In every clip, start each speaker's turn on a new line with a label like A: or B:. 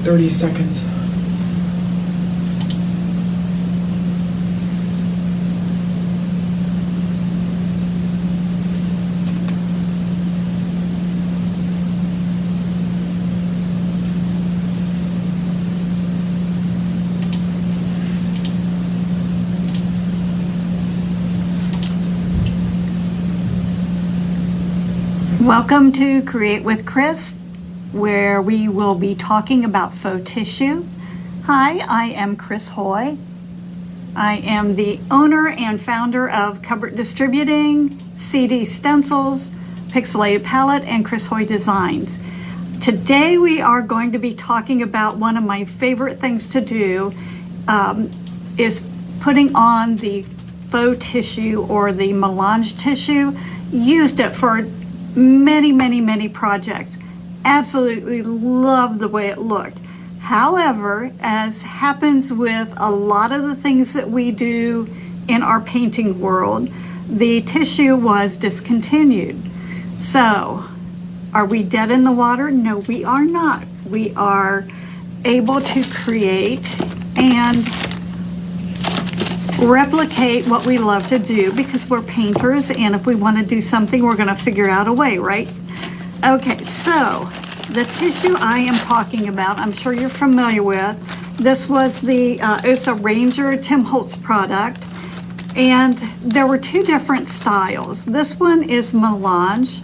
A: 30 seconds.
B: Welcome to Create with Chris, where we will be talking about faux tissue. Hi, I am Chris Hoy. I am the owner and founder of Cupboard Distributing, CD Stencils, Pixelated Palette, and Chris Hoy Designs. Today we are going to be talking about one of my favorite things to do, is putting on the faux tissue or the melange tissue. Used it for many projects. Absolutely love the way it looked. However, as happens with a lot of the things that we do in our painting world, the tissue was discontinued. So, are we dead in the water? No, we are not. We are able to create and replicate what we love to do because we're painters, and if we want to do something, we're going to figure out a way, right? Okay, so the tissue I am talking about, I'm sure you're familiar with. This was it's a Ranger Tim Holtz product, and there were two different styles. This one is melange,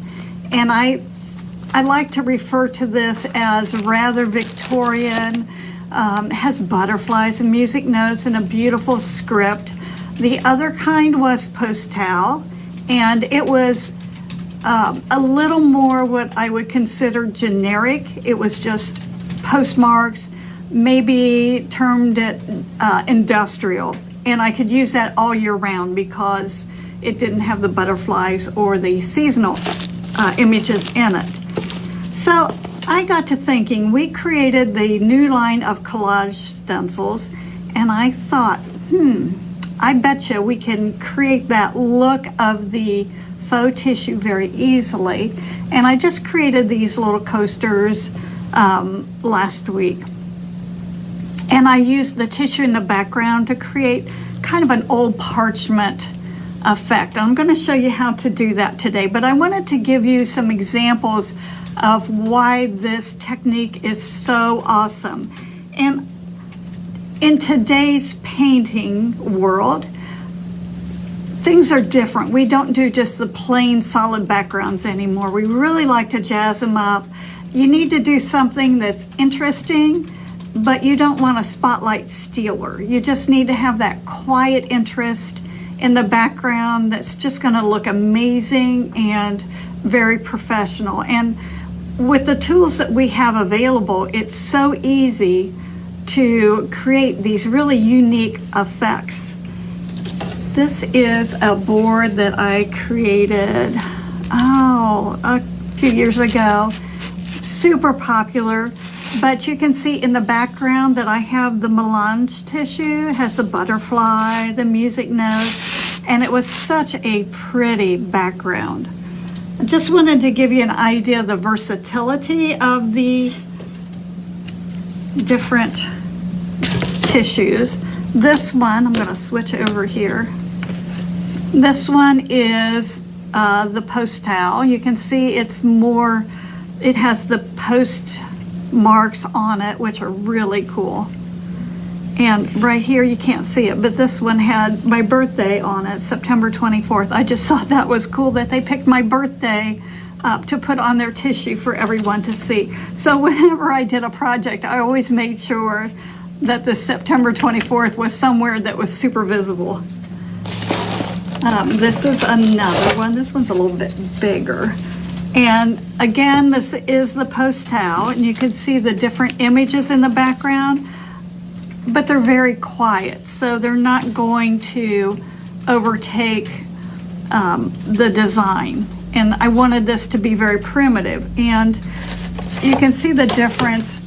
B: and I like to refer to this as rather Victorian. Has butterflies and music notes and a beautiful script. The other kind was postal, and it was a little more what I would consider generic. It was just postmarks, maybe termed it industrial, and I could use that all year round because it didn't have the butterflies or the seasonal images in it. So I got to thinking, we created the new line of Collage Stencils, and I thought, I bet you we can create that look of the faux tissue very easily. And I just created these little coasters last week. And I used the tissue in the background to create kind of an old parchment effect. I'm going to show you how to do that today, but I wanted to give you some examples of why this technique is so awesome. And in today's painting world, things are different. We don't do just the plain solid backgrounds anymore. We really like to jazz them up. You need to do something that's interesting, but you don't want a spotlight stealer. You just need to have that quiet interest in the background that's just going to look amazing and very professional. And with the tools that we have available, it's so easy to create these really unique effects. This is a board that I created, a few years ago. Super popular, but you can see in the background that I have the melange tissue, it has the butterfly, the music notes, and it was such a pretty background. I just wanted to give you an idea of the versatility of the different tissues. This one, I'm going to switch over here. This one is the postal. You can see it's more, it has the post marks on it, which are really cool. And right here, you can't see it, but this one had my birthday on it, September 24th. I just thought that was cool that they picked my birthday to put on their tissue for everyone to see. So whenever I did a project, I always made sure that the September 24th was somewhere that was super visible. This is another one. This one's a little bit bigger. And again, this is the postal, and you can see the different images in the background, but they're very quiet, so they're not going to overtake the design. And I wanted this to be very primitive, and you can see the difference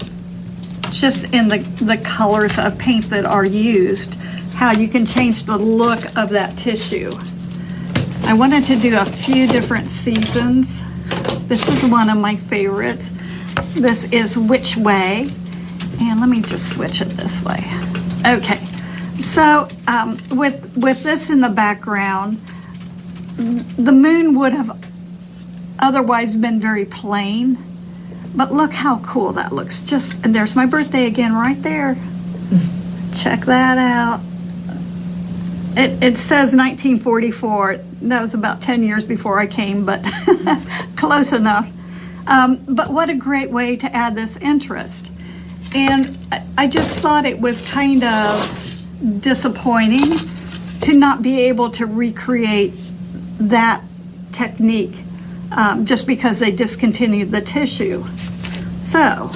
B: just in the colors of paint that are used, how you can change the look of that tissue. I wanted to do a few different seasons. This is one of my favorites. This is Which Way, And let me just switch it this way. Okay, so with this in the background, the moon would have otherwise been very plain, but look how cool that looks. And there's my birthday again right there. Check that out. It says 1944. That was about 10 years before I came, but close enough. But what a great way to add this interest. And I just thought it was kind of disappointing to not be able to recreate that technique just because they discontinued the tissue. So,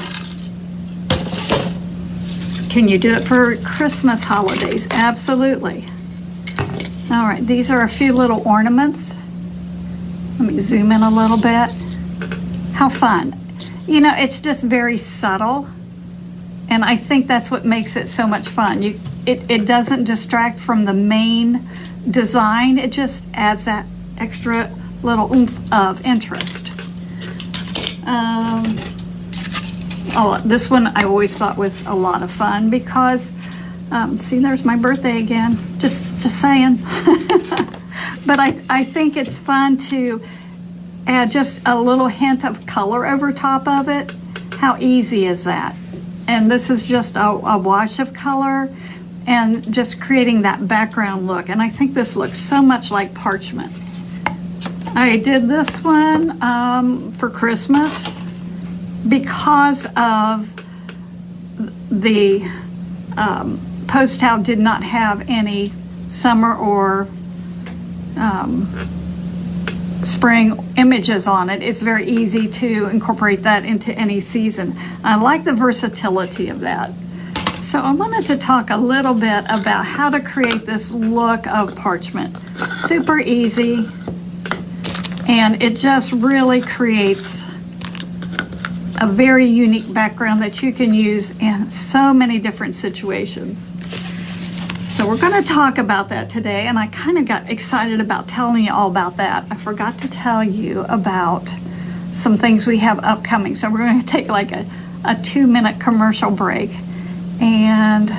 B: can you do it for Christmas holidays? Absolutely. All right, these are a few little ornaments. Let me zoom in a little bit. How fun. You know, it's just very subtle, and I think that's what makes it so much fun. It doesn't distract from the main design. It just adds that extra little oomph of interest. Oh, this one I always thought was a lot of fun because, see, there's my birthday again. Just saying. But I think it's fun to add just a little hint of color over top of it. How easy is that? And this is just a wash of color and just creating that background look. And I think this looks so much like parchment. I did this one for Christmas because of the post house did not have any summer or spring images on it. It's very easy to incorporate that into any season. I like the versatility of that. So I wanted to talk a little bit about how to create this look of parchment. Super easy, and it just really creates a very unique background that you can use in so many different situations. So we're going to talk about that today, and I kind of got excited about telling you all about that. I forgot to tell you about some things we have upcoming. So we're going to take like a 2-minute commercial break and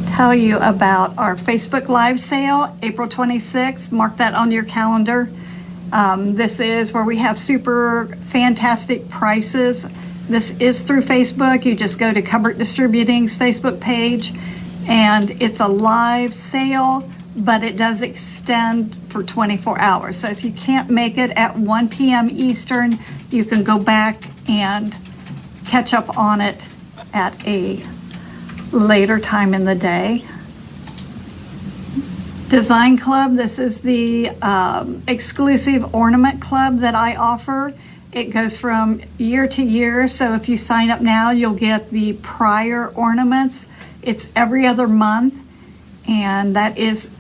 B: tell you about our Facebook Live sale, April 26th. Mark that on your calendar. This is where we have super fantastic prices. This is through Facebook. You just go to Cupboard Distributing's Facebook page, and it's a live sale, but it does extend for 24 hours. So if you can't make it at 1 p.m. Eastern, you can go back and catch up on it at a later time in the day. Design Club, this is the exclusive ornament club that I offer. It goes from year to year, so if you sign up now, you'll get the prior ornaments. It's every other month, and that is,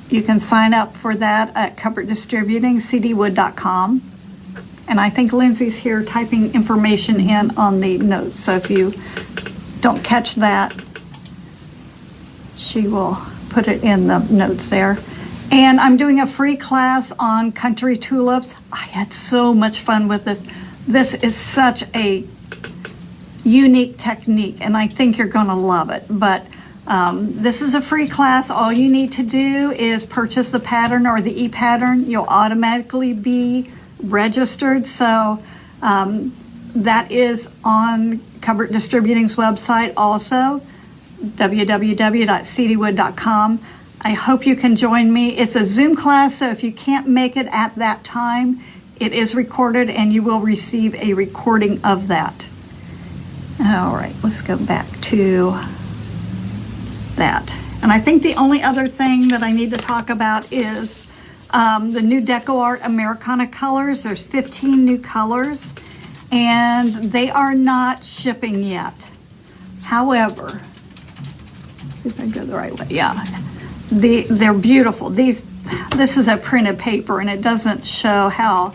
B: you can sign up for that at Cupboard Distributing, cdwood.com. And I think Lindsay's here typing information in on the notes, so if you don't catch that, she will put it in the notes there. And I'm doing a free class on country tulips. I had so much fun with this. This is such a unique technique, and I think you're going to love it. But this is a free class. All you need to do is purchase the pattern or the e-pattern. You'll automatically be registered. So that is on Cupboard Distributing's website also, www.cdwood.com. I hope you can join me. It's a Zoom class, so if you can't make it at that time, it is recorded and you will receive a recording of that. All right, let's go back to that. And I think the only other thing that I need to talk about is the new DecoArt Americana colors. There's 15 new colors, and they are not shipping yet. However, see if I go the right way. Yeah, they're beautiful. This is a printed paper, and it doesn't show how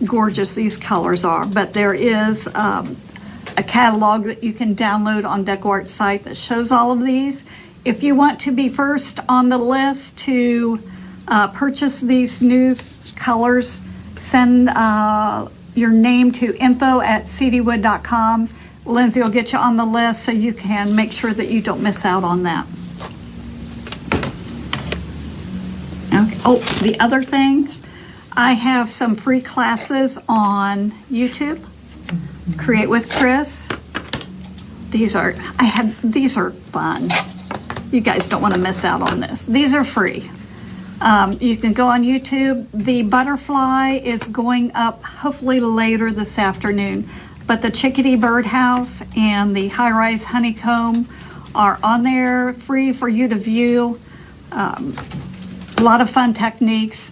B: gorgeous these colors are, but there is a catalog that you can download on DecoArt's site that shows all of these. If you want to be first on the list to purchase these new colors, send your name to info@cdwood.com. Lindsay will get you on the list so you can make sure that you don't miss out on that. Okay. Oh, the other thing, I have some free classes on YouTube. Create with Chris. These are fun. You guys don't want to miss out on this. These are free. You can go on YouTube. The butterfly is going up hopefully later this afternoon, but the chickadee birdhouse and the high-rise honeycomb are on there, free for you to view. A lot of fun techniques.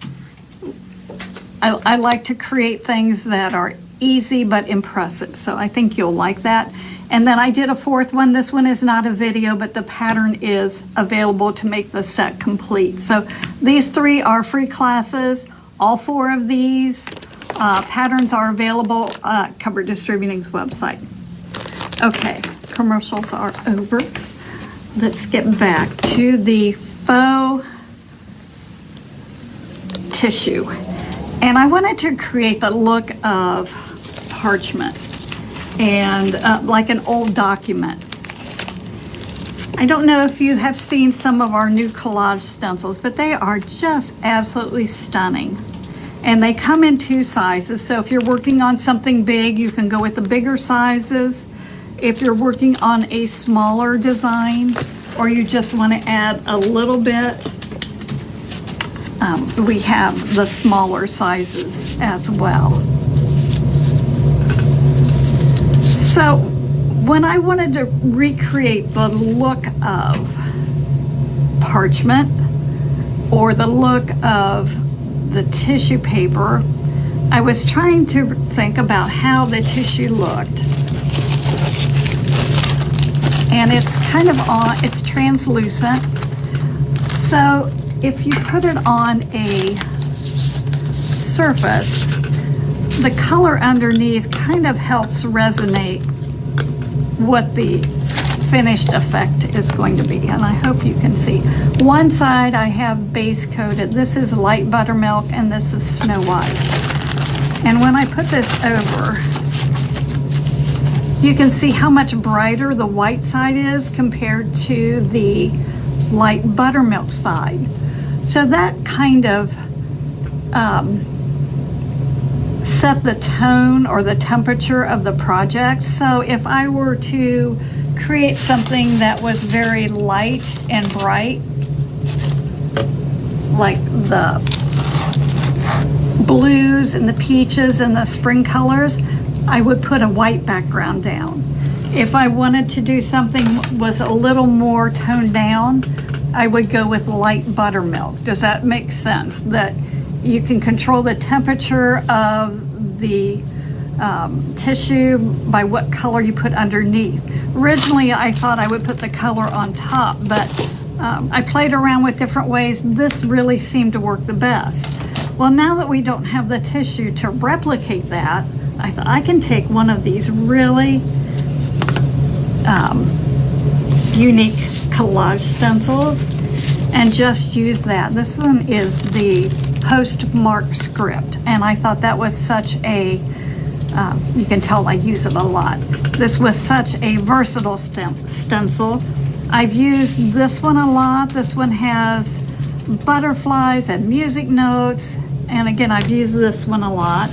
B: I like to create things that are easy but impressive, so I think you'll like that. And then I did a fourth one. This one is not a video, but the pattern is available to make the set complete. So these 3 are free classes. All 4 of these patterns are available at Cover Distributing's website. Okay, commercials are over. Let's get back to the faux tissue. And I wanted to create the look of parchment and like an old document. I don't know if you have seen some of our new collage stencils, but they are just absolutely stunning. And they come in 2 sizes, so if you're working on something big, you can go with the bigger sizes. If you're working on a smaller design, or you just want to add a little bit, we have the smaller sizes as well. So when I wanted to recreate the look of parchment or the look of the tissue paper, I was trying to think about how the tissue looked. And it's kind of it's translucent. So if you put it on a surface, the color underneath kind of helps resonate what the finished effect is going to be. And I hope you can see. One side I have base coated. This is light buttermilk and this is Snow White. And when I put this over, you can see how much brighter the white side is compared to the light buttermilk side. So that kind of set the tone or the temperature of the project. So if I were to create something that was very light and bright, like the blues and the peaches and the spring colors, I would put a white background down. If I wanted to do something was a little more toned down, I would go with light buttermilk. Does that make sense? That you can control the temperature of the tissue by what color you put underneath. Originally, I thought I would put the color on top, but I played around with different ways. This really seemed to work the best. Well, now that we don't have the tissue to replicate that, I thought I can take one of these really unique collage stencils and just use that. This one is the postmark script, and I thought that was such a, you can tell I use it a lot. This was such a versatile stencil. I've used this one a lot. This one has butterflies and music notes, and again, I've used this one a lot.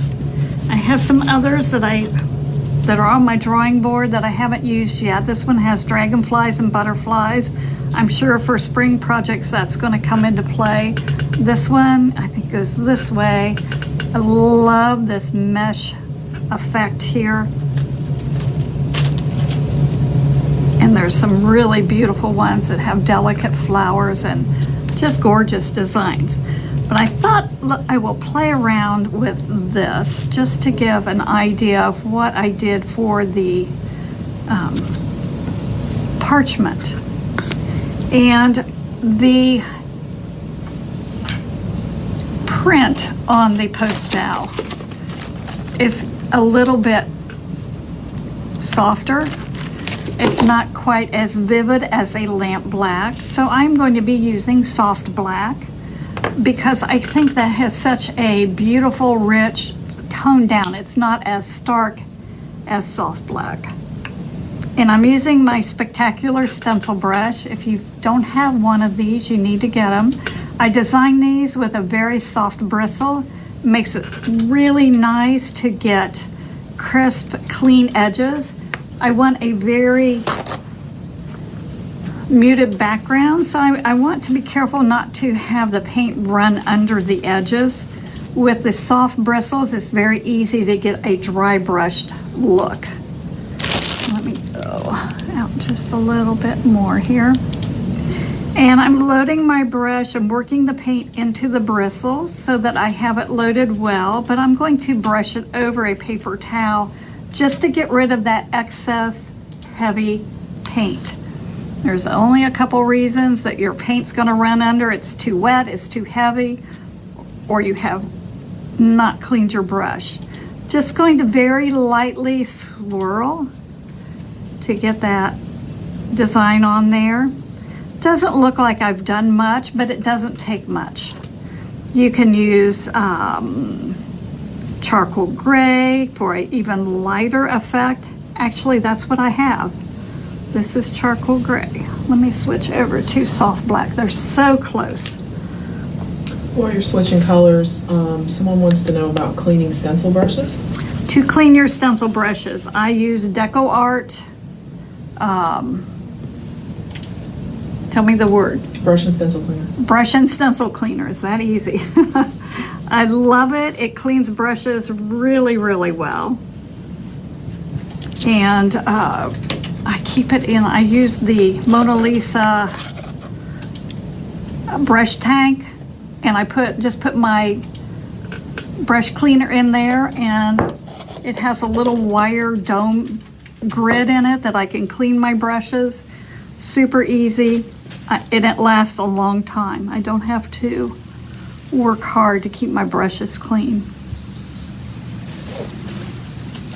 B: I have some others that are on my drawing board that I haven't used yet. This one has dragonflies and butterflies. I'm sure for spring projects that's going to come into play. This one I think goes this way. I love this mesh effect here. And there's some really beautiful ones that have delicate flowers and just gorgeous designs. But I thought I will play around with this just to give an idea of what I did for the parchment. And the print on the postal is a little bit softer. It's not quite as vivid as a lamp black. So I'm going to be using soft black, because I think that has such a beautiful, rich tone down. It's not as stark as soft black. And I'm using my Spectacular Stencil Brush. If you don't have one of these, you need to get them. I designed these with a very soft bristle. It makes it really nice to get crisp, clean edges. I want a very muted background, so I want to be careful not to have the paint run under the edges. With the soft bristles, it's very easy to get a dry brushed look. Let me go out just a little bit more here. And I'm loading my brush and working the paint into the bristles so that I have it loaded well, but I'm going to brush it over a paper towel just to get rid of that excess heavy paint. There's only a couple reasons that your paint's gonna run under. It's too wet, it's too heavy, or you have not cleaned your brush. Just going to very lightly swirl to get that design on there. Doesn't look like I've done much, but it doesn't take much. You can use charcoal gray for an even lighter effect. Actually, that's what I have. This is charcoal gray. Let me switch over to soft black. They're so close.
A: While you're switching colors, someone wants to know about cleaning stencil brushes.
B: To clean your stencil brushes, I use DecoArt. Tell me the word.
A: Brush and stencil cleaner.
B: Brush and stencil cleaner. Is that easy? I love it. It cleans brushes really, really well. And I keep it in, I use the Mona Lisa brush tank, and I just put my brush cleaner in there, and it has a little wire dome grid in it that I can clean my brushes. Super easy, and it lasts a long time. I don't have to work hard to keep my brushes clean.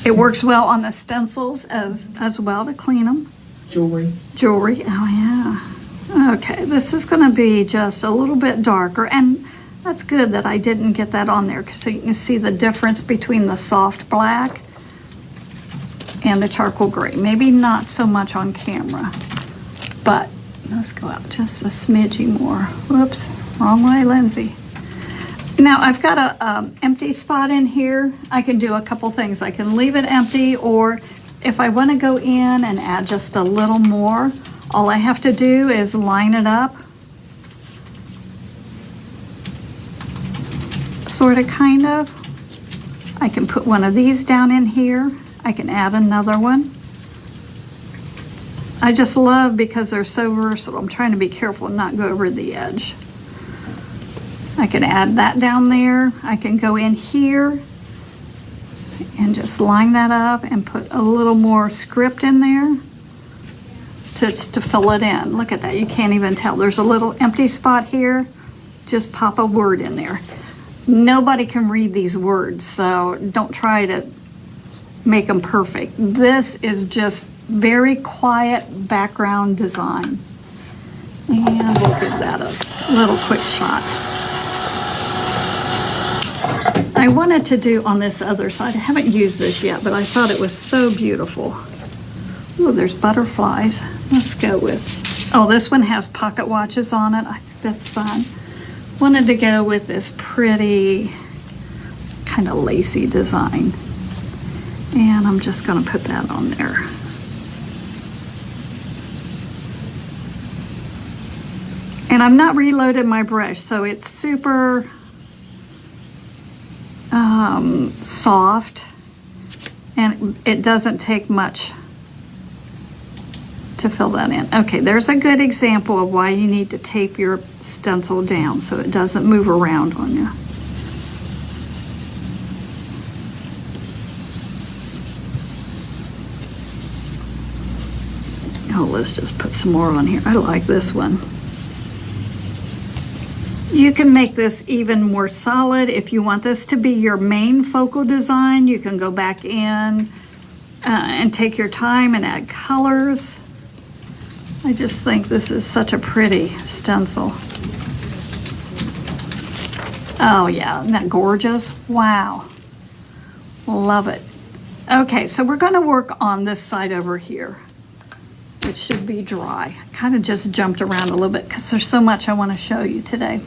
B: It works well on the stencils as well to clean them.
A: Jewelry.
B: Jewelry, oh yeah. Okay, this is gonna be just a little bit darker, and that's good that I didn't get that on there so you can see the difference between the soft black and the charcoal gray. Maybe not so much on camera, but let's go out just a smidgy more. Whoops, wrong way, Lindsay. Now I've got a empty spot in here. I can do a couple things. I can leave it empty, or if I want to go in and add just a little more, all I have to do is line it up. Sort of, kind of. I can put one of these down in here. I can add another one. I just love because they're so versatile. I'm trying to be careful and not go over the edge. I can add that down there. I can go in here and just line that up and put a little more script in there to fill it in. Look at that, you can't even tell. There's a little empty spot here. Just pop a word in there. Nobody can read these words, so don't try to make them perfect. This is just very quiet background design. And we'll give that a little quick shot. I wanted to do on this other side, I haven't used this yet, but I thought it was so beautiful. Oh, there's butterflies. Let's go with, oh, this one has pocket watches on it. I think that's fun. Wanted to go with this pretty kind of lacy design. And I'm just gonna put that on there. And I've not reloaded my brush, so it's super soft, and it doesn't take much to fill that in. Okay, there's a good example of why you need to tape your stencil down so it doesn't move around on you. Oh, let's just put some more on here. I like this one. You can make this even more solid. If you want this to be your main focal design, you can go back in and take your time and add colors. I just think this is such a pretty stencil. Oh yeah, isn't that gorgeous? Wow, love it. Okay, so we're gonna work on this side over here. It should be dry. Kind of just jumped around a little bit because there's so much I want to show you today.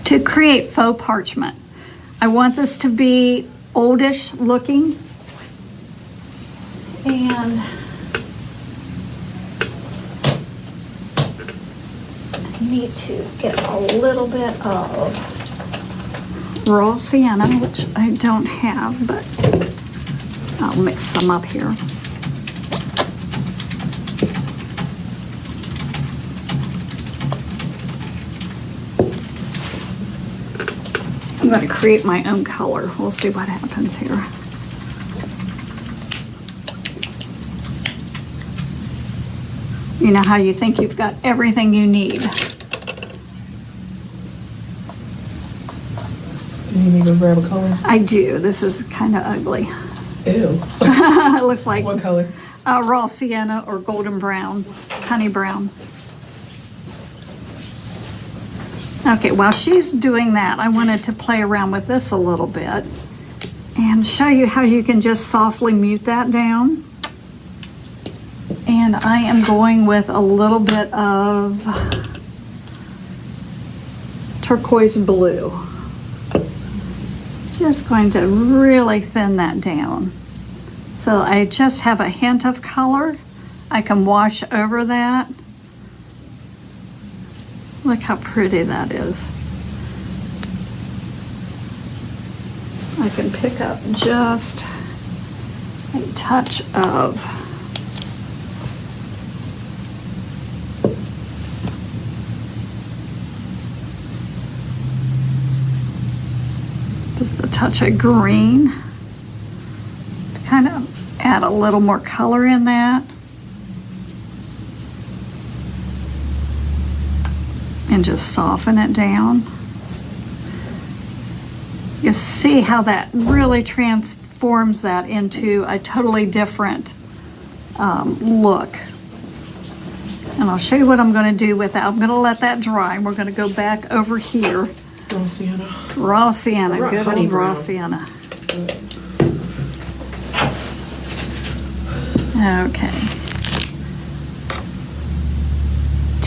B: To create faux parchment, I want this to be oldish looking. And I need to get a little bit of raw sienna, which I don't have, but I'll mix some up here. I'm going to create my own color. We'll see what happens here. You know how you think you've got everything you need.
A: You need me to go grab a color?
B: I do. This is kind of ugly.
A: Ew.
B: It looks like
A: What color?
B: raw sienna or golden brown, honey brown. Okay, while she's doing that, I wanted to play around with this a little bit and show you how you can just softly mute that down. And I am going with a little bit of turquoise blue. Just going to really thin that down. So I just have a hint of color. I can wash over that. Look how pretty that is. I can pick up just a touch of just a touch of green to kind of add a little more color in that. And just soften it down. You see how that really transforms that into a totally different look. And I'll show you what I'm going to do with that. I'm going to let that dry. We're going to go back over here.
A: Raw sienna.
B: Raw sienna, good
A: honey
B: old raw
A: brown.
B: sienna. Okay.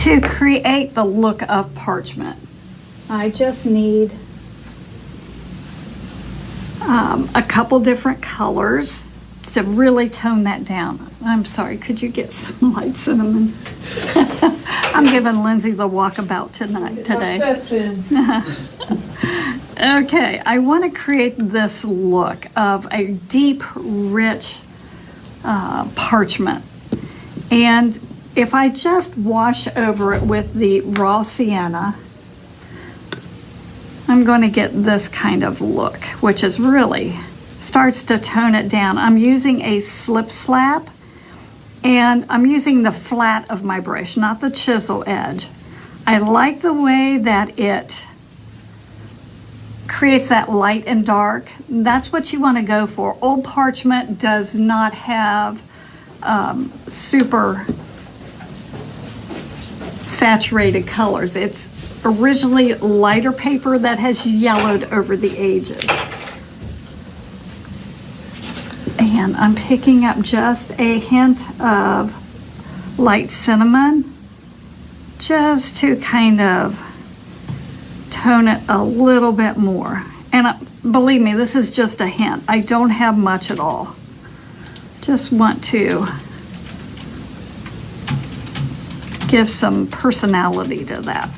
B: To create the look of parchment, I just need a couple different colors to really tone that down. I'm sorry, could you get some light cinnamon? I'm giving Lindsay the walkabout today.
A: My steps in.
B: Okay, I want to create this look of a deep, rich parchment. And if I just wash over it with the raw sienna, I'm going to get this kind of look, which is really starts to tone it down. I'm using a slip slap, and I'm using the flat of my brush, not the chisel edge. I like the way that it creates that light and dark. That's what you want to go for. Old parchment does not have super saturated colors. It's originally lighter paper that has yellowed over the ages. And I'm picking up just a hint of light cinnamon just to kind of tone it a little bit more. And believe me, this is just a hint. I don't have much at all. Just want to give some personality to that.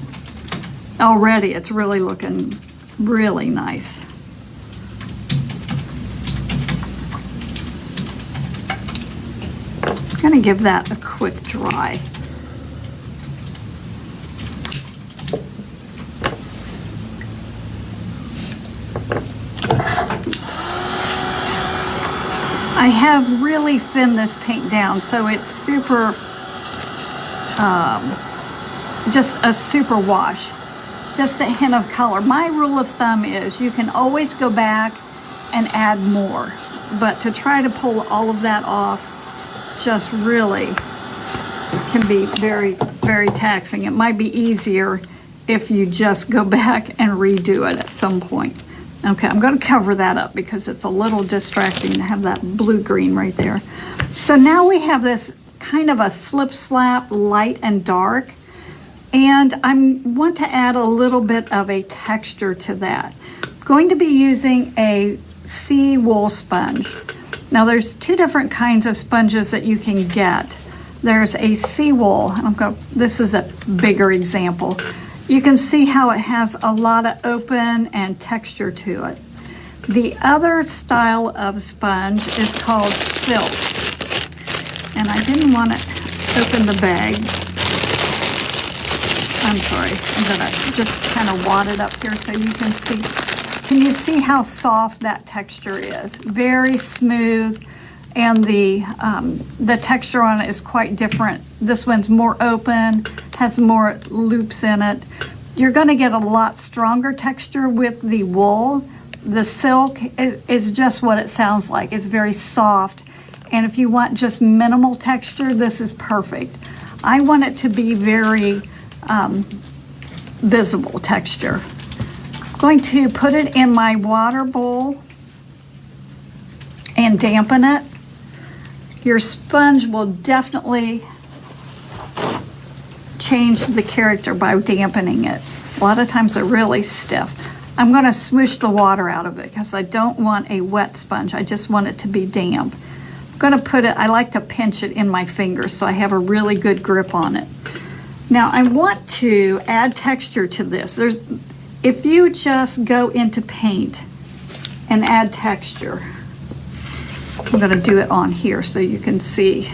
B: Already it's really looking really nice. I'm gonna give that a quick dry. I have really thinned this paint down so it's super just a super wash, just a hint of color. My rule of thumb is you can always go back and add more, but to try to pull all of that off just really can be very, very taxing. It might be easier if you just go back and redo it at some point. Okay, I'm going to cover that up because it's a little distracting to have that blue-green right there. So now we have this kind of a slip slap, light and dark. And I want to add a little bit of a texture to that. I'm going to be using a sea wool sponge. Now there's two different kinds of sponges that you can get. There's a sea wool. This is a bigger example. You can see how it has a lot of open and texture to it. The other style of sponge is called silk. And I didn't want to open the bag. I'm sorry, I'm gonna just kind of wad it up here so you can see. Can you see how soft that texture is? Very smooth, and the texture on it is quite different. This one's more open, has more loops in it. You're gonna get a lot stronger texture with the wool. The silk is just what it sounds like. It's very soft, and if you want just minimal texture, this is perfect. I want it to be very visible texture. I'm going to put it in my water bowl and dampen it. Your sponge will definitely change the character by dampening it. A lot of times they're really stiff. I'm going to smoosh the water out of it because I don't want a wet sponge. I just want it to be damp. I'm going to put it, I like to pinch it in my fingers so I have a really good grip on it. Now I want to add texture to this. If you just go into paint and add texture, I'm going to do it on here so you can see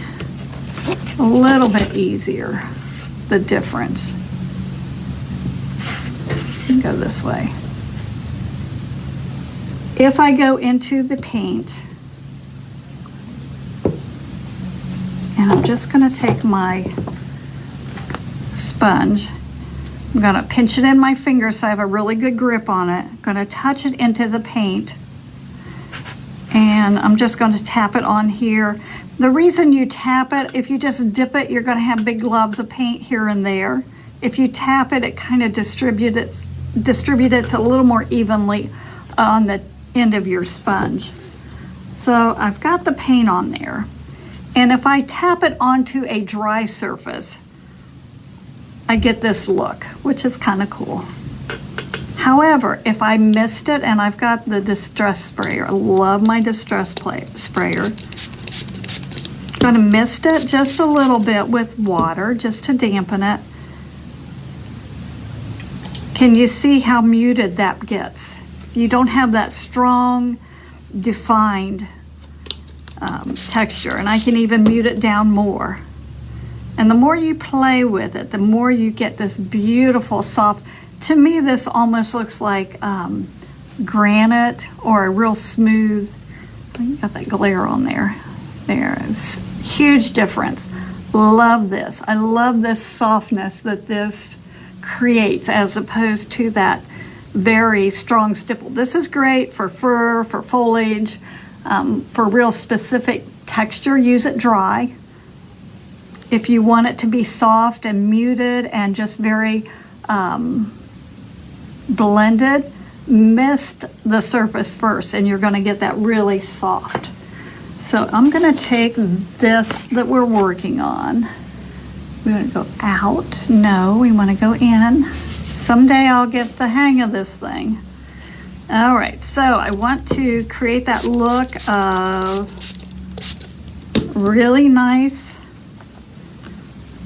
B: a little bit easier the difference. Go this way. If I go into the paint, and I'm just going to take my sponge, I'm going to pinch it in my fingers so I have a really good grip on it. I'm going to touch it into the paint, and I'm just going to tap it on here. The reason you tap it, if you just dip it, you're going to have big globs of paint here and there. If you tap it, it kind of distributes a little more evenly on the end of your sponge. So I've got the paint on there, and if I tap it onto a dry surface, I get this look, which is kind of cool. However, if I missed it, and I've got the distress sprayer, I love my distress sprayer. I'm going to mist it just a little bit with water just to dampen it. Can you see how muted that gets? You don't have that strong, defined texture, and I can even mute it down more. And the more you play with it, the more you get this beautiful soft, to me this almost looks like granite or a real smooth, oh, you got that glare on there. There's huge difference. Love this. I love this softness that this creates as opposed to that very strong stipple. This is great for fur, for foliage, for real specific texture. Use it dry. If you want it to be soft and muted and just very blended, mist the surface first and you're going to get that really soft. So I'm going to take this that we're working on. We want to go out. No, we want to go in. Someday I'll get the hang of this thing. All right, so I want to create that look of really nice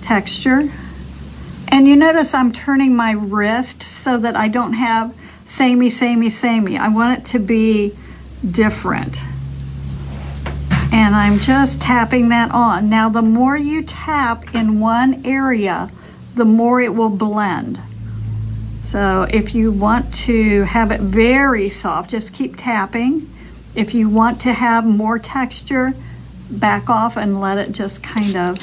B: texture. And you notice I'm turning my wrist so that I don't have samey, samey, samey. I want it to be different. And I'm just tapping that on. Now, the more you tap in one area, the more it will blend. So if you want to have it very soft, just keep tapping. If you want to have more texture, back off and let it just kind of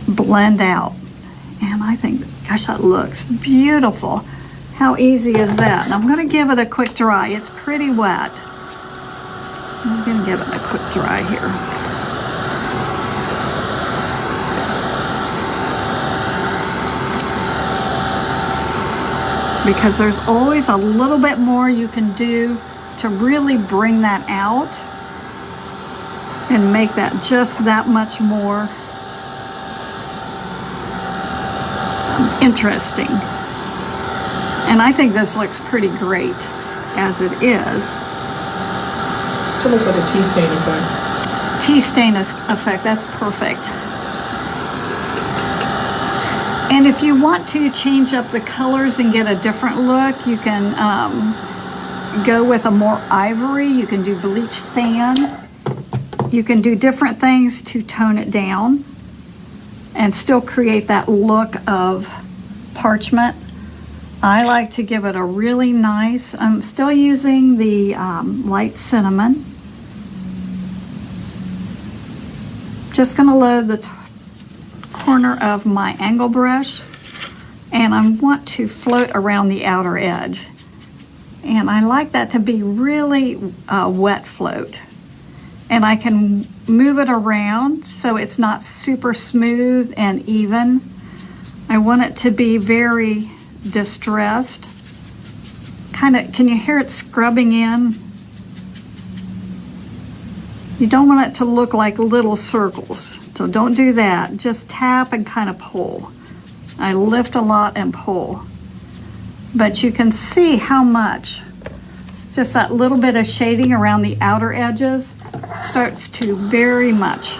B: blend out. And I think, gosh, that looks beautiful. How easy is that? And I'm going to give it a quick dry. It's pretty wet. I'm going to give it a quick dry here. Because there's always a little bit more you can do to really bring that out. and make that just that much more interesting. And I think this looks pretty great as it is.
A: It's almost like a tea stain effect.
B: Tea stain effect, that's perfect. And if you want to change up the colors and get a different look, you can go with a more ivory. You can do bleach sand. You can do different things to tone it down and still create that look of parchment. I like to give it a really nice, I'm still using the light cinnamon. Just gonna load the corner of my angle brush, and I want to float around the outer edge. And I like that to be really wet float. And I can move it around so it's not super smooth and even. I want it to be very distressed. Kind of, can you hear it scrubbing in? You don't want it to look like little circles, so don't do that. Just tap and kind of pull. I lift a lot and pull. But you can see how much just that little bit of shading around the outer edges starts to very much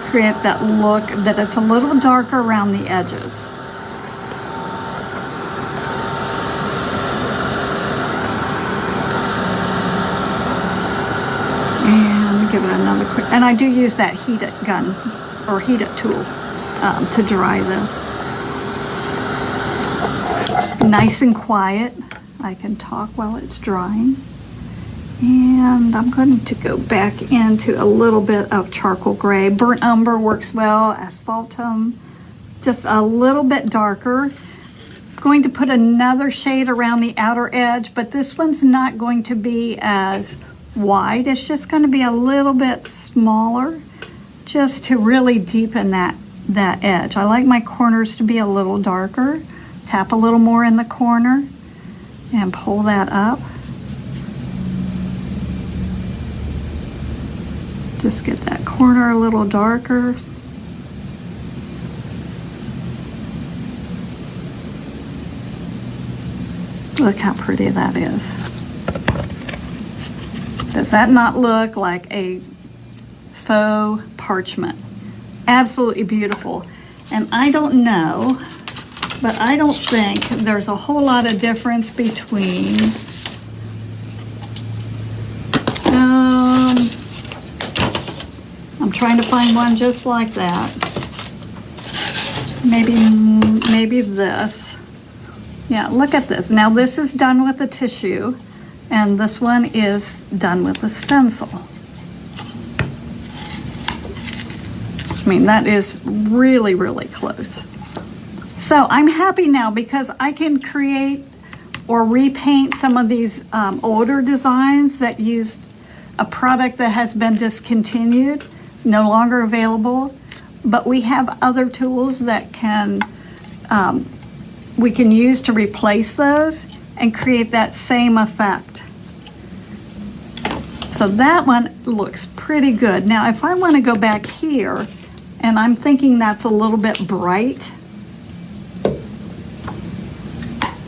B: create that look that it's a little darker around the edges. And give it another quick, and I do use that heat it gun or heat it tool to dry this. Nice and quiet. I can talk while it's drying. And I'm going to go back into a little bit of charcoal gray. Burnt umber works well, asphaltum, just a little bit darker. Going to put another shade around the outer edge, but this one's not going to be as wide. It's just going to be a little bit smaller, just to really deepen that edge. I like my corners to be a little darker. Tap a little more in the corner and pull that up. Just get that corner a little darker. Look how pretty that is. Does that not look like a faux parchment? Absolutely beautiful. And I don't know, but I don't think there's a whole lot of difference between I'm trying to find one just like that. Maybe this. Yeah, look at this. Now this is done with the tissue, and this one is done with the stencil. I mean, that is really, really close. So I'm happy now because I can create or repaint some of these older designs that used a product that has been discontinued, no longer available, but we have other tools that we can use to replace those and create that same effect. So that one looks pretty good. Now, if I want to go back here, and I'm thinking that's a little bit bright,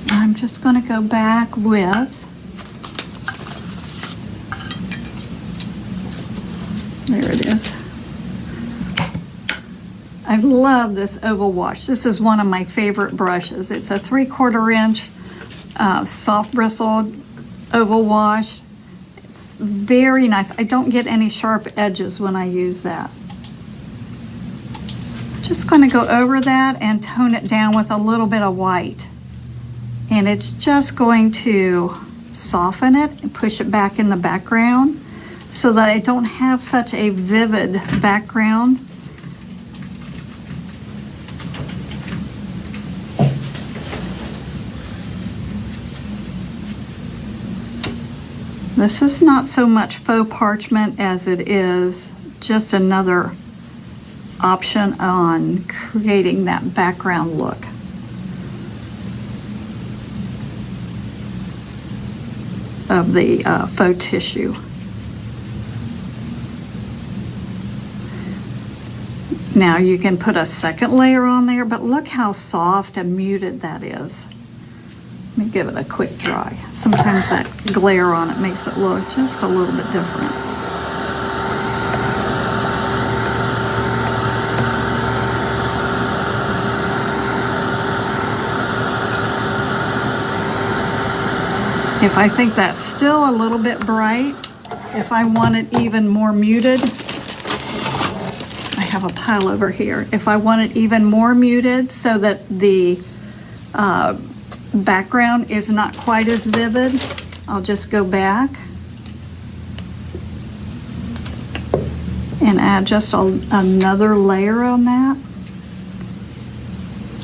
B: I'm just going to go back with, there it is. I love this oval wash. This is one of my favorite brushes. It's a 3/4 inch soft bristled oval wash. It's very nice. I don't get any sharp edges when I use that. Just going to go over that and tone it down with a little bit of white. And it's just going to soften it and push it back in the background so that I don't have such a vivid background. This is not so much faux parchment as it is just another option on creating that background look. Of the faux tissue. Now you can put a second layer on there, but look how soft and muted that is. Let me give it a quick dry. Sometimes that glare on it makes it look just a little bit different. If I think that's still a little bit bright, if I want it even more muted, I have a pile over here. If I want it even more muted so that the background is not quite as vivid, I'll just go back and add just another layer on that.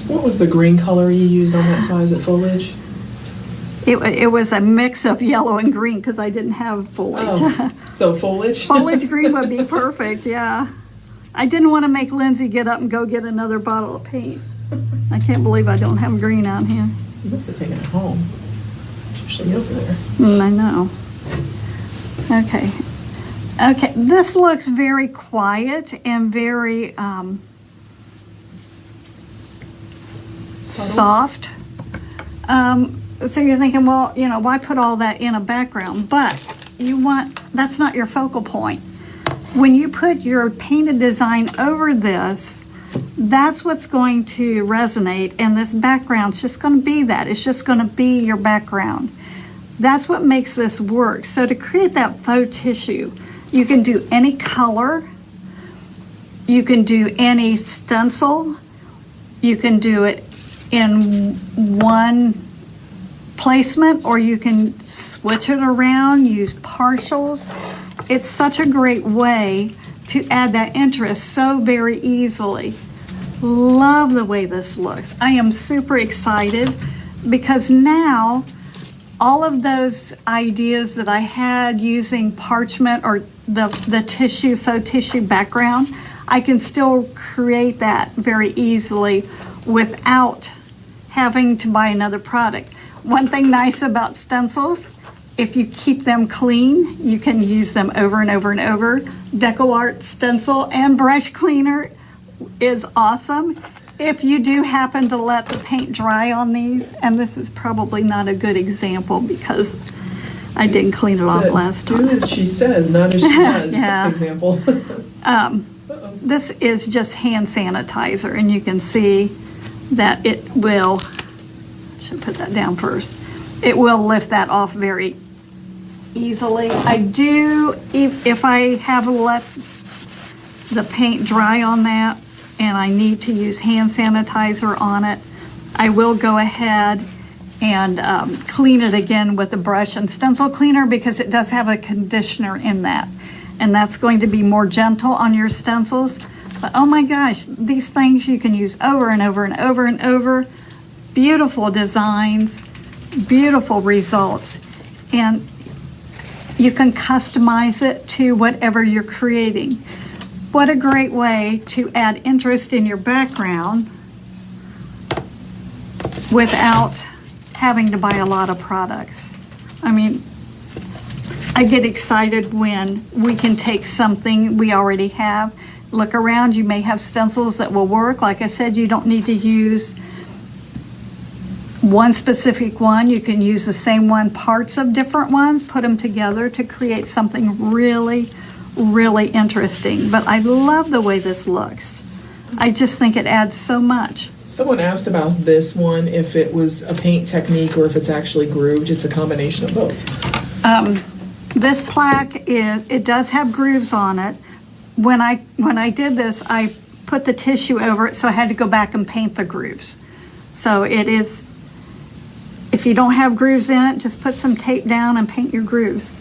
A: What was the green color you used on that size at foliage?
B: It was a mix of yellow and green because I didn't have foliage.
A: Oh, so foliage?
B: Foliage green would be perfect, yeah. I didn't want to make Lindsay get up and go get another bottle of paint. I can't believe I don't have green on here.
A: You must have taken it home. It's usually over there.
B: I know. Okay. Okay, this looks very quiet and very soft. So you're thinking, well, you know, why put all that in a background? But that's not your focal point. When you put your painted design over this, that's what's going to resonate, and this background's just going to be that. It's just going to be your background. That's what makes this work. So to create that faux tissue, you can do any color, you can do any stencil, you can do it in one placement, or you can switch it around, use partials. It's such a great way to add that interest so very easily. Love the way this looks. I am super excited because now all of those ideas that I had using parchment or the tissue, faux tissue background, I can still create that very easily without having to buy another product. One thing nice about stencils, if you keep them clean, you can use them over and over and over. DecoArt stencil and brush cleaner is awesome. If you do happen to let the paint dry on these, and this is probably not a good example because I didn't clean it off last time.
A: Do as she says, not as she does.
B: Yeah.
A: Example.
B: This is just hand sanitizer, and you can see that it will, I should put that down first. It will lift that off very easily. I do, if I have let the paint dry on that and I need to use hand sanitizer on it, I will go ahead and clean it again with a brush and stencil cleaner because it does have a conditioner in that. And that's going to be more gentle on your stencils. But oh my gosh, these things you can use over and over and over and over. Beautiful designs, beautiful results. And you can customize it to whatever you're creating. What a great way to add interest in your background without having to buy a lot of products. I mean, I get excited when we can take something we already have. Look around, you may have stencils that will work. Like I said, you don't need to use one specific one. You can use the same one, parts of different ones, put them together to create something really, really interesting. But I love the way this looks. I just think it adds so much.
A: Someone asked about this one, if it was a paint technique or if it's actually grooved. It's a combination of both.
B: This plaque it does have grooves on it. When I did this, I put the tissue over it, so I had to go back and paint the grooves. So it is, if you don't have grooves in it, just put some tape down and paint your grooves.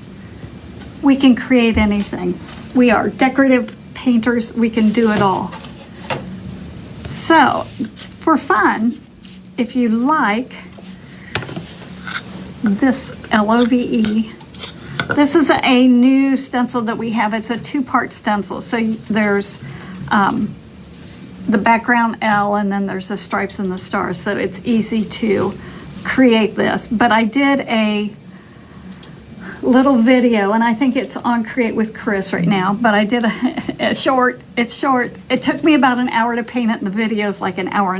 B: We can create anything. We are decorative painters. We can do it all. So, for fun, if you like this LOVE, this is a new stencil that we have. It's a two-part stencil. So there's the background L, and then there's the stripes and the stars. So it's easy to create this. But I did a little video, and I think it's on Create with Chris right now, but I did it's short. It took me about an hour to paint it, and the video's like an hour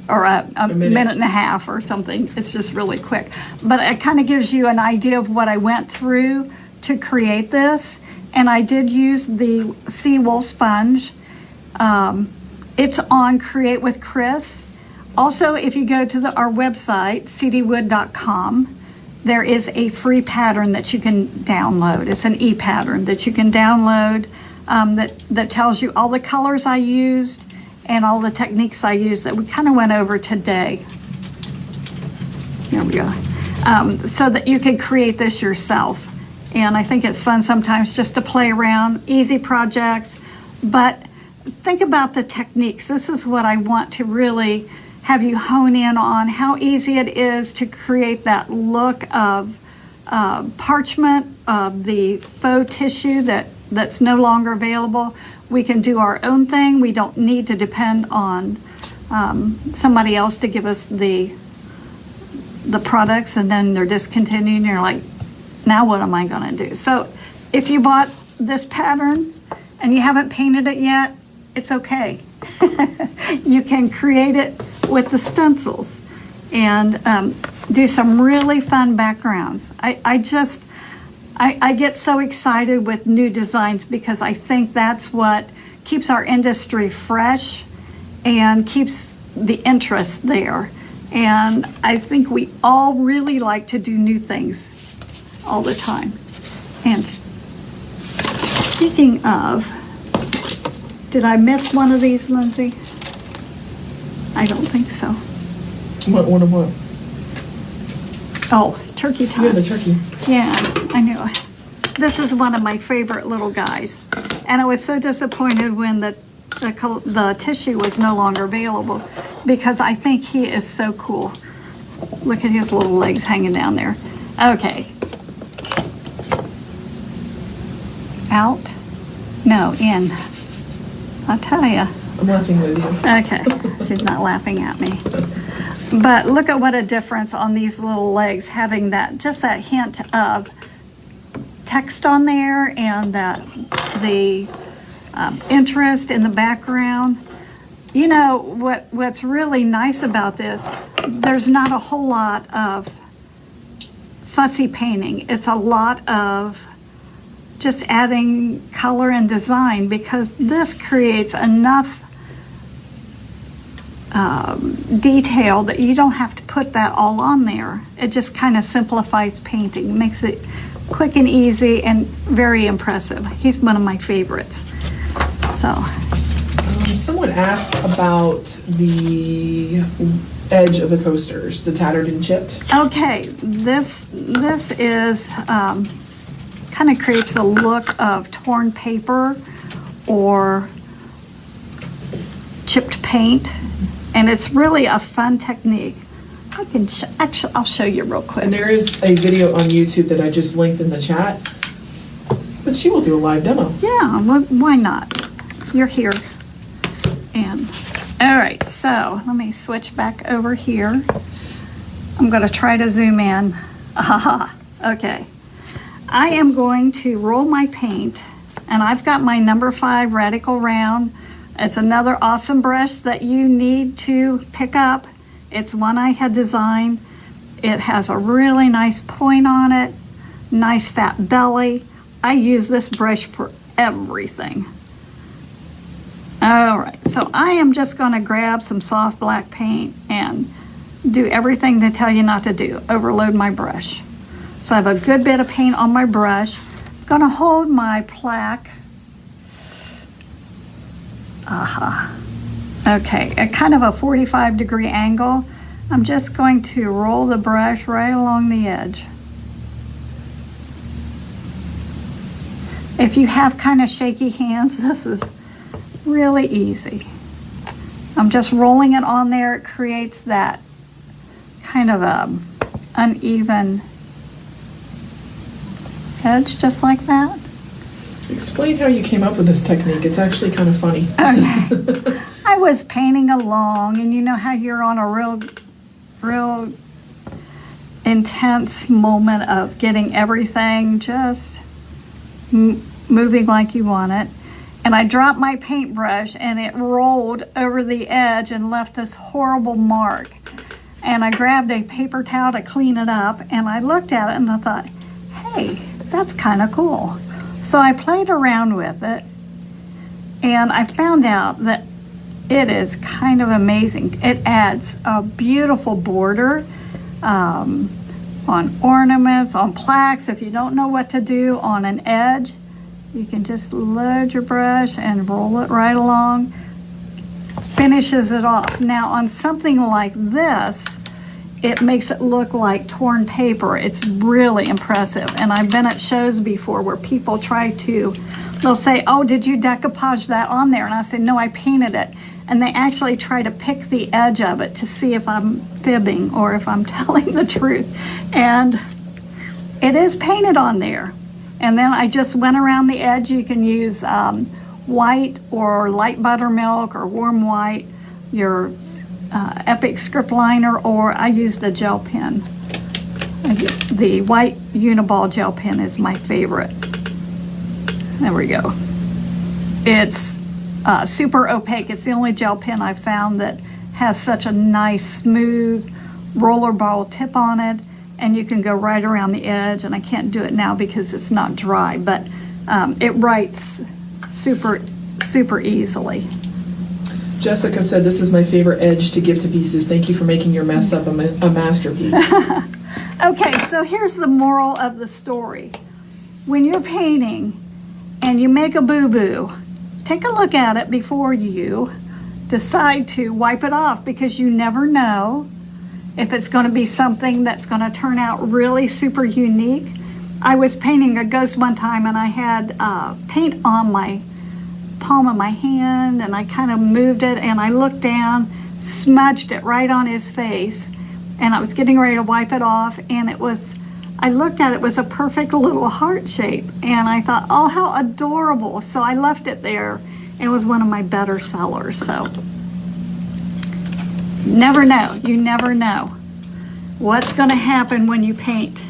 B: or a minute and a half or something. It's just really quick. But it kind of gives you an idea of what I went through to create this. And I did use the sea wool sponge. It's on Create with Chris. Also, if you go to our website, cdwood.com, there is a free pattern that you can download. It's an e-pattern that you can download that tells you all the colors I used and all the techniques I used that we kind of went over today. There we go. So that you can create this yourself. And I think it's fun sometimes just to play around, easy projects. But think about the techniques. This is what I want to really have you hone in on, how easy it is to create that look of parchment, of the faux tissue that's no longer available. We can do our own thing. We don't need to depend on somebody else to give us the products, and then they're discontinued and you're like, now what am I gonna do? So if you bought this pattern and you haven't painted it yet, it's okay. You can create it with the stencils and do some really fun backgrounds. I get so excited with new designs because I think that's what keeps our industry fresh and keeps the interest there. And I think we all really like to do new things all the time. And speaking of, did I miss one of these, Lindsay? I don't think so.
A: What one of what?
B: Oh, turkey time.
A: Yeah, the turkey.
B: Yeah, I knew. This is one of my favorite little guys. And I was so disappointed when the tissue was no longer available because I think he is so cool. Look at his little legs hanging down there. Okay. Out? No, in. I'll tell you.
A: I'm laughing with you.
B: Okay, she's not laughing at me. But look at what a difference on these little legs, having that, just that hint of text on there and that the interest in the background. You know, what's really nice about this, there's not a whole lot of fussy painting. It's a lot of just adding color and design because this creates enough detail that you don't have to put that all on there. It just kind of simplifies painting, makes it quick and easy and very impressive. He's one of my favorites. So.
A: Someone asked about the edge of the coasters, the tattered and chipped.
B: Okay, this is kind of creates a look of torn paper or chipped paint, and it's really a fun technique. I can actually I'll show you real quick.
A: And there is a video on YouTube that I just linked in the chat, but she will do a live demo.
B: Yeah, why not? You're here. And all right, so let me switch back over here. I'm going to try to zoom in. Aha, okay. I am going to roll my paint, and I've got my number 5 Radical Round. It's another awesome brush that you need to pick up. It's one I had designed. It has a really nice point on it, nice fat belly. I use this brush for everything. All right, so I am just going to grab some soft black paint and do everything they tell you not to do, overload my brush. So I have a good bit of paint on my brush. I'm going to hold my plaque. Aha. Okay, at kind of a 45-degree angle. I'm just going to roll the brush right along the edge. If you have kind of shaky hands, this is really easy. I'm just rolling it on there. It creates that kind of uneven edge, just like that.
A: Explain how you came up with this technique. It's actually kind of funny.
B: Okay. I was painting along, and you know how you're on a real intense moment of getting everything just moving like you want it. And I dropped my paintbrush and it rolled over the edge and left this horrible mark. And I grabbed a paper towel to clean it up, and I looked at it and I thought, hey, that's kind of cool. So I played around with it, and I found out that it is kind of amazing. It adds a beautiful border on ornaments, on plaques. If you don't know what to do on an edge, you can just load your brush and roll it right along. Finishes it off. Now on something like this, it makes it look like torn paper. It's really impressive. And I've been at shows before where people they'll say, oh, did you decoupage that on there? And I say, no, I painted it. And they actually try to pick the edge of it to see if I'm fibbing or if I'm telling the truth. And it is painted on there. And then I just went around the edge. You can use white or light buttermilk or warm white, your Epic script liner, or I used a gel pen. The white Uniball gel pen is my favorite. There we go. It's super opaque. It's the only gel pen I've found that has such a nice smooth rollerball tip on it, and you can go right around the edge. And I can't do it now because it's not dry, but it writes super easily.
A: Jessica said, this is my favorite edge to give to pieces. Thank you for making your mess up a masterpiece.
B: Okay, so here's the moral of the story. When you're painting and you make a boo-boo, take a look at it before you decide to wipe it off, because you never know if it's going to be something that's going to turn out really super unique. I was painting a ghost one time, and I had paint on my palm of my hand, and I kind of moved it, and I looked down, smudged it right on his face, and I was getting ready to wipe it off, and I looked at it, it was a perfect little heart shape, and I thought, oh, how adorable. So I left it there. It was one of my better sellers. So never know. You never know what's going to happen when you paint.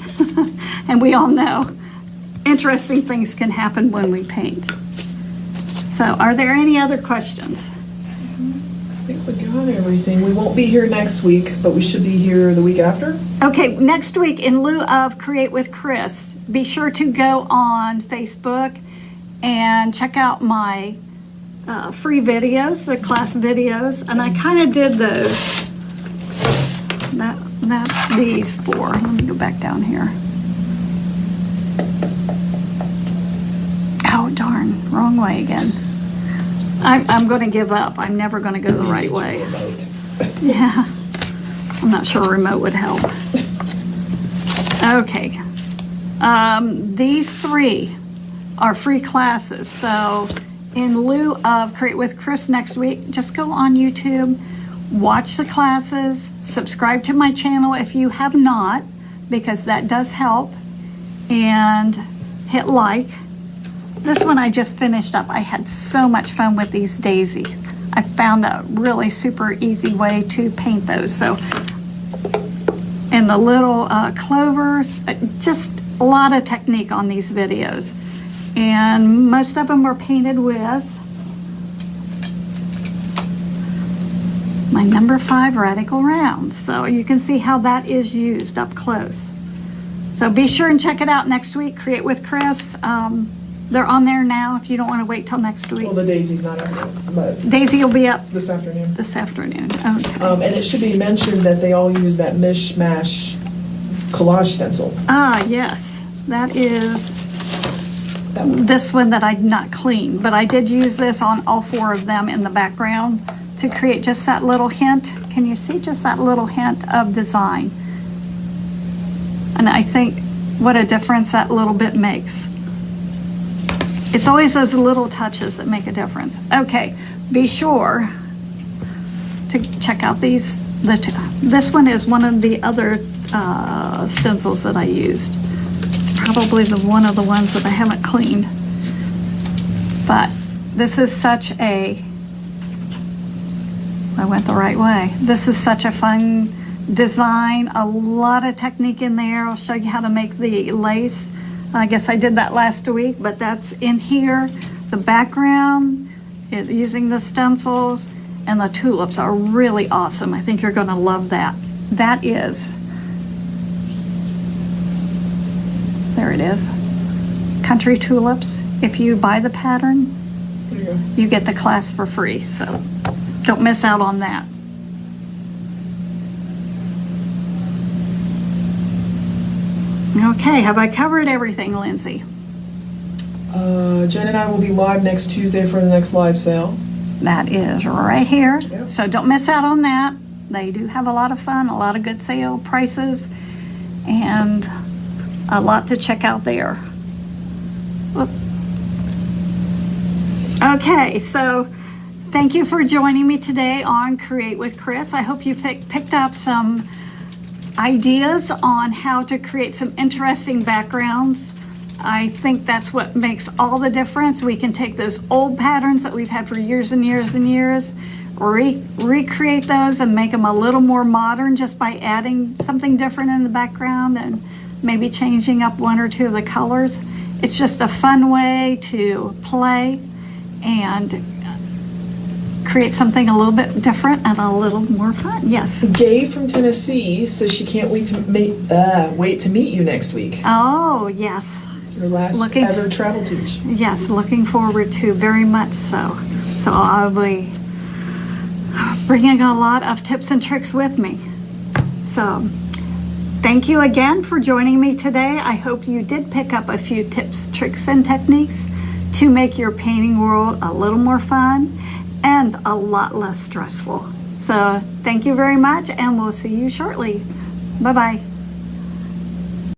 B: And we all know interesting things can happen when we paint. So are there any other questions?
A: I think we got everything. We won't be here next week, but we should be here the week after.
B: Okay, next week, in lieu of Create with Chris, be sure to go on Facebook and check out my free videos, the class videos, and I kind of did those. That's these four. Let me go back down here. Oh, darn, wrong way again. I'm going to give up. I'm never going to go the right way. Yeah, I'm not sure a remote would help. Okay, these three are free classes. So in lieu of Create with Chris next week, just go on YouTube, watch the classes, subscribe to my channel if you have not, because that does help, and hit like. This one I just finished up. I had so much fun with these daisies. I found a really super easy way to paint those. So, and the little clover, just a lot of technique on these videos. And most of them were painted with my number 5 radical rounds. So you can see how that is used up close. So be sure and check it out next week, Create with Chris. They're on there now if you don't want to wait till next week.
A: Well, the daisy's not up yet, but
B: Daisy will be up
A: this afternoon.
B: this afternoon. Okay.
A: And it should be mentioned that they all use that mishmash collage stencil.
B: Ah, yes. That is
A: That one.
B: this one that I did not clean, but I did use this on all 4 of them in the background to create just that little hint. Can you see just that little hint of design? And I think what a difference that little bit makes. It's always those little touches that make a difference. Okay, be sure to check out these. This one is one of the other stencils that I used. It's probably one of the ones that I haven't cleaned. But this is such a, I went the right way. This is such a fun design, a lot of technique in there. I'll show you how to make the lace. I guess I did that last week, but that's in here. The background, using the stencils, and the tulips are really awesome. I think you're going to love that. That is, there it is, Country Tulips. If you buy the pattern,
A: There you go.
B: you get the class for free, so don't miss out on that. Okay, have I covered everything, Lindsay?
A: Jen and I will be live next Tuesday for the next live sale.
B: That is right here.
A: Yep.
B: So don't miss out on that. They do have a lot of fun, a lot of good sale prices, and a lot to check out there. Oop. Okay, so thank you for joining me today on Create with Chris. I hope you picked up some ideas on how to create some interesting backgrounds. I think that's what makes all the difference. We can take those old patterns that we've had for years and years and years, recreate those and make them a little more modern just by adding something different in the background and maybe changing up one or two of the colors. It's just a fun way to play and create something a little bit different and a little more fun. Yes.
A: Gay from Tennessee says she can't wait to meet you next week.
B: Oh, yes.
A: Your last ever travel teach.
B: Yes, looking forward to very much so. So I'll be bringing a lot of tips and tricks with me. So thank you again for joining me today. I hope you did pick up a few tips, tricks, and techniques to make your painting world a little more fun and a lot less stressful. So thank you very much, and we'll see you shortly. Bye-bye.